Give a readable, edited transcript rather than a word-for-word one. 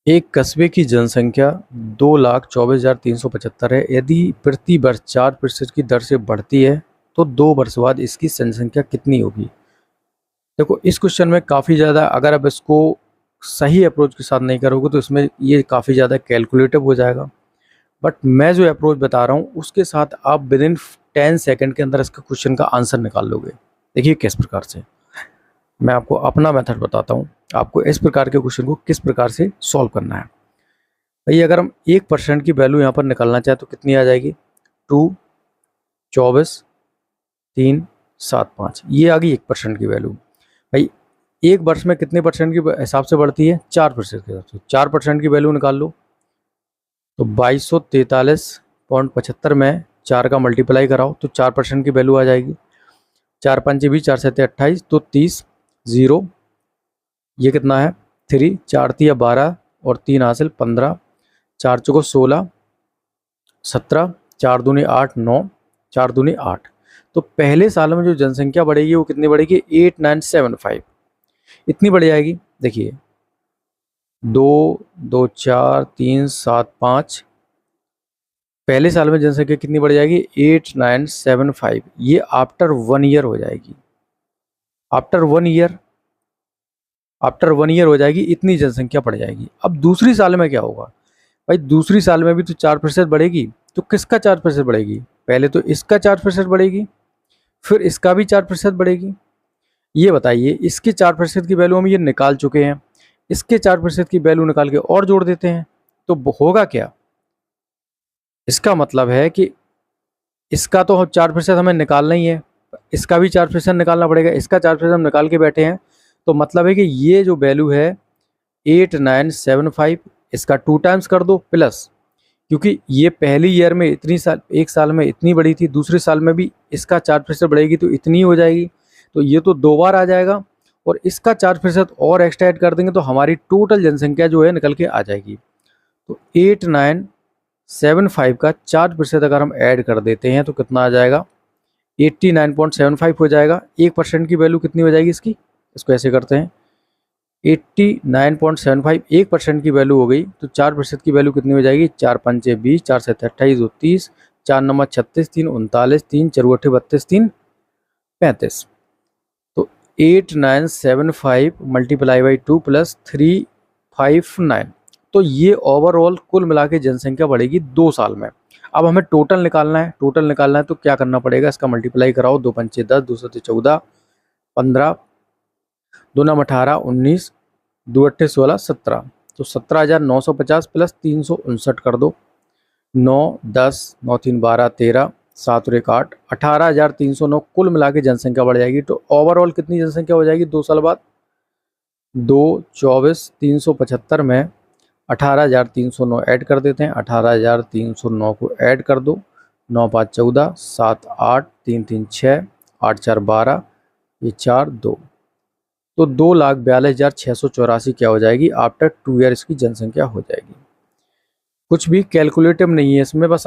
एक कस्बे की जनसंख्या 2,24,375 है। यदि प्रति वर्ष 4% की दर से बढ़ती है तो 2 वर्ष बाद इसकी जनसंख्या कितनी होगी? देखो, इस क्वेश्चन में काफ़ी ज़्यादा, अगर आप इसको सही अप्रोच के साथ नहीं करोगे तो इसमें ये काफ़ी ज़्यादा कैलकुलेटिव हो जाएगा। बट मैं जो अप्रोच बता रहा हूँ उसके साथ आप विदिन 10 सेकंड के अंदर इसका क्वेश्चन का आंसर निकाल लोगे। देखिए किस प्रकार से, मैं आपको अपना मेथड बताता हूँ, आपको इस प्रकार के क्वेश्चन को किस प्रकार से सॉल्व करना है। भाई अगर हम 1% की वैल्यू यहाँ पर निकालना चाहें तो कितनी आ जाएगी? 2, 24, 3, 7, 5, ये आ गई 1% की वैल्यू। भाई एक वर्ष में कितने परसेंट के हिसाब से बढ़ती है? 4% के हिसाब से। 4% की वैल्यू निकाल लो तो 2243.75 में 4 का मल्टीप्लाई कराओ तो 4% की वैल्यू आ जाएगी। 4 पंचे 20, 4 सत्ते 28, तो 30, 0, ये कितना है? 3, 4 तिया 12 और 3 हासिल 15, 4 चौको 16, 17, 4 दूनी 8, 9, 4 दूनी 8। तो पहले साल में जो जनसंख्या बढ़ेगी वो कितनी बढ़ेगी? 8975, इतनी बढ़ जाएगी। देखिए 2, 2, 4, 3, 7, 5, पहले साल में जनसंख्या कितनी बढ़ जाएगी? 8975, ये आफ्टर 1 ईयर हो जाएगी। आफ्टर 1 ईयर, आफ्टर 1 ईयर हो जाएगी, इतनी जनसंख्या बढ़ जाएगी। अब दूसरी साल में क्या होगा? भाई दूसरी साल में भी तो 4% बढ़ेगी, तो किसका 4% बढ़ेगी? पहले तो इसका 4% बढ़ेगी, फिर इसका भी 4% बढ़ेगी। ये बताइए, इसके 4% की वैल्यू हम ये निकाल चुके हैं, इसके 4% की वैल्यू निकाल के और जोड़ देते हैं तो होगा क्या? इसका मतलब है कि इसका तो 4% हमें निकालना ही है, इसका भी 4% निकालना पड़ेगा। इसका 4% हम निकाल के बैठे हैं, तो मतलब है कि ये जो वैल्यू है 8975, इसका 2 टाइम्स कर दो प्लस, क्योंकि ये पहली ईयर में इतनी साल, एक साल में इतनी बढ़ी थी, दूसरे साल में भी इसका 4% बढ़ेगी तो इतनी हो जाएगी, तो ये तो 2 बार आ जाएगा। और इसका 4% और एक्स्ट्रा ऐड कर देंगे तो हमारी टोटल जनसंख्या जो है निकल के आ जाएगी। तो 8975 का 4% अगर हम ऐड कर देते हैं तो कितना आ जाएगा? 89.75 हो जाएगा। 1% की वैल्यू कितनी हो जाएगी इसकी? इसको ऐसे करते हैं, 89.75 1% की वैल्यू हो गई, तो 4% की वैल्यू कितनी हो जाएगी? 4 पंचे 20, 4 सत्ते 28, 2 30, 4 नंबर 36, 3 39, 3 चरवटे 32, 3 35। तो 8975 मल्टीप्लाई बाई 2 प्लस 359, तो ये ओवरऑल कुल मिला के जनसंख्या बढ़ेगी 2 साल में। अब हमें टोटल निकालना है, टोटल निकालना है तो क्या करना पड़ेगा? इसका मल्टीप्लाई कराओ, 2 पंचे 10, 2 सत्ते 14, 15, 2 नम 18, 19, 2 अट्ठे 16, 17, तो 17,950 प्लस 359 कर दो। 9, 10, 9 3 12, 13, 7 और 1 8, 18,309 कुल मिला के जनसंख्या बढ़ जाएगी। तो ओवरऑल कितनी जनसंख्या हो जाएगी 2 साल बाद? 2, 24, 375 में 18,309 ऐड कर देते हैं, 18,309 को ऐड कर दो। 9 5 14, 7 8, 3 3 6, 8 4 12, ये 4 2, तो 2,42,684 क्या हो जाएगी? आफ्टर 2 ईयर इसकी जनसंख्या हो जाएगी। कुछ भी कैलकुलेटिव नहीं है इसमें, बस